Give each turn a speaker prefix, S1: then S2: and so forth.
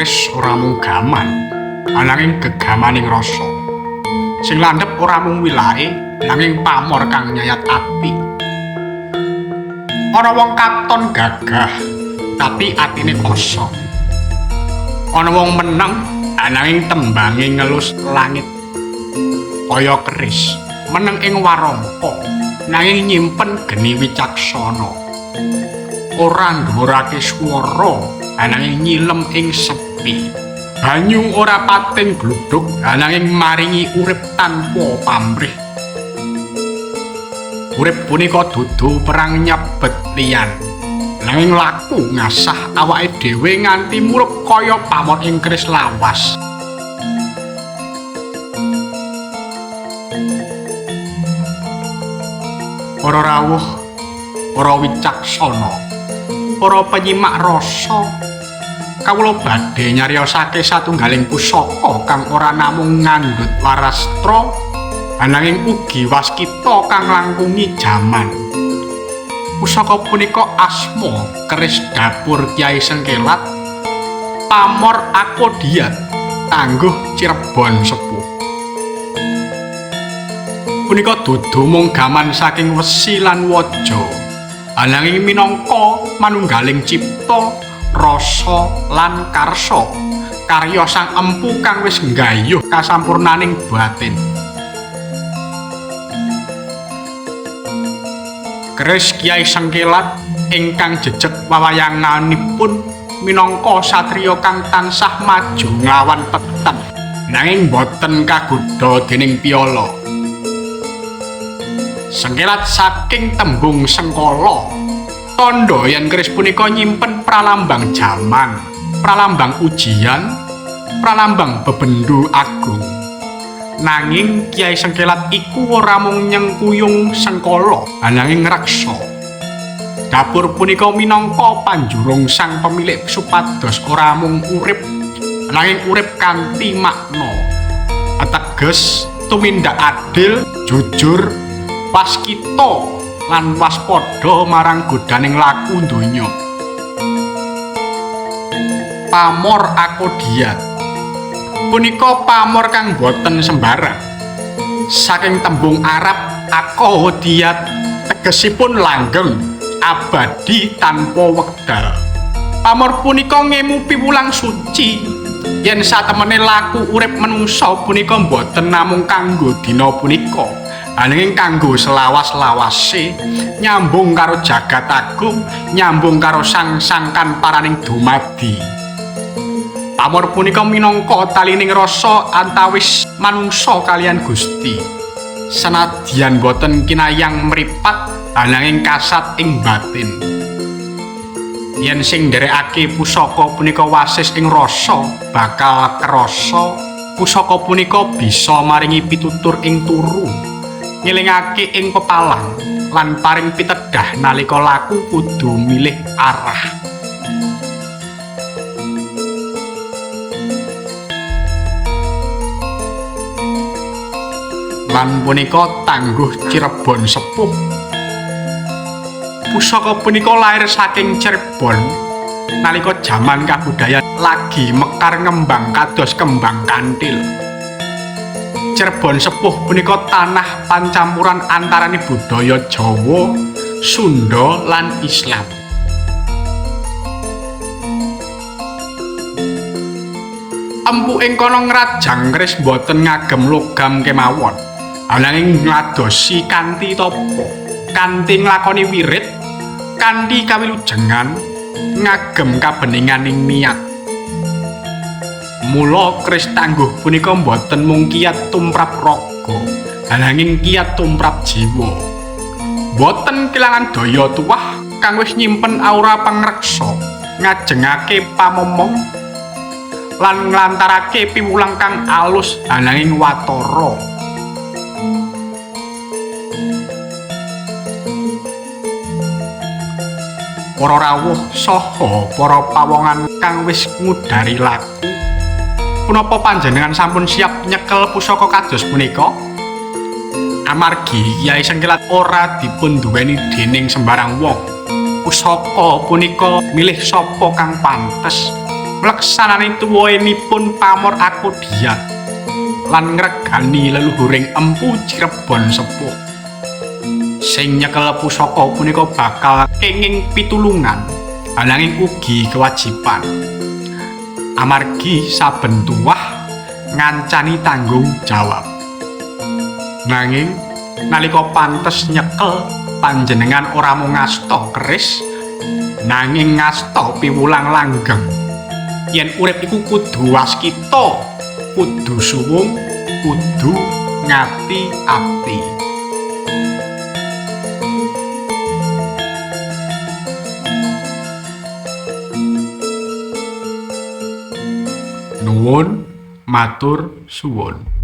S1: Kris ora mung gaman, ananging gegamaning rasa. Sing landhep ora mung wilahe, nanging pamor kang nyayat ati. Ana wong katon gagah, tapi atine kosong. Ana wong meneng, ananging tembange ngelus langit. Kaya keris, meneng ing warangka, nanging nyimpen geni wicaksana. Ora nggurake swara, ananging nyilem ing sepi. Banyu ora pating gluduk, ananging maringi urip tanpa pamrih. Urip punika dudu perang nyebet liyan, nanging laku ngasah awake dhewe nganti murup kaya pamor ing keris lawas. Para rawuh, para wicaksana, para penyimak rasa, kawula badhe nyariosake satunggaling pusaka kang ora namung ngandhut warastra, ananging ugi waskita kang langkungi jaman. Pusaka punika asma Keris Dapur Kyai Sengkelat, pamor Akodiat, tangguh Cirebon Sepuh. Punika dudu mung gaman saking wesi lan waja, ananging minangka manunggaling cipta, rasa lan karsa karya sang empu kang wis nggayuh kasampurnaning batin. Keris Kyai Sengkelat ingkang jejeg wawayanganipun minangka satriya kang tansah maju nglawan peteng, nanging boten kagodha dening piyala. Sengkelat saking tembung sengkala, tandha yen keris punika nyimpen pralambang jaman, pralambang ujian, pralambang bebendu agung. Nanging Kyai Sengkelat iku ora mung nyengkuyung sengkala, ananging ngreksa. Dapur punika minangka panjurung sang pemilik supados ora mung urip, nanging urip kanthi makna. Ateges tumindak adil, jujur, waskita lan waspada marang godaning laku donya. Pamor Akodiat punika pamor kang boten sembarang. Saking tembung Arab Akodiat tegesipun langgeng, abadi tanpa wekdal. Pamor punika ngemu piwulang suci yen satemene laku urip manungsa punika boten namung kanggo dina punika, ananging kanggo selawas-lawase nyambung karo jagat agung, nyambung karo sang-sangkan paraning dumadi. Pamor punika minangka talining rasa antawis manungsa kaliyan Gusti. Senadyan boten kinayang mripat, ananging kasat ing batin. Yen sing nderekake pusaka punika wasis ing rasa, bakal krasa pusaka punika bisa maringi pitutur ing turu, ngelingake ing pepalang, lan paring pitedah nalika laku kudu milih arah. Lan punika tangguh Cirebon Sepuh. Pusaka punika lair saking Cirebon nalika jaman kabudayan lagi mekar ngembang kados kembang kanthil. Cirebon Sepuh punika tanah pancampuran antarane budaya Jawa, Sunda lan Islam. Empu ing kono ngrajang keris boten ngagem logam kemawon, ananging ngladosi kanthi tapa, kanthi nglakoni wirid, kanthi kawilujengan, ngagem kabeninganing niat. Mula keris tangguh punika boten mung kiyat tumrap raga, ananging kiyat tumrap jiwa. Boten kelangan daya tuwah kang wis nyimpen aura pangreksa, ngajengake pamomong lan nglantarake piwulang kang alus, ananging watara. Para rawuh saha para pawongan kang wis ngudari laku, punapa panjenengan sampun siap nyekel pusaka kados punika? Amargi Kyai Sengkelat ora dipun duweni dening sembarang wong. Pusaka punika milih sapa kang pantes, mleksanani tuwuhenipun pamor Akodiyat lan ngregani leluhuring Empu Cirebon Sepuh. Sing nyekel pusaka punika bakal kenging pitulungan ananging ugi kewajiban. Amargi saben tuwah ngancani tanggung jawab. Nanging nalika pantes nyekel panjenengan ora mung ngasta keris nanging ngasta piwulang langgeng. Yen urip iku kudu waskita, kudu suwung, kudu ngati-ati. Nuwun, matur suwun.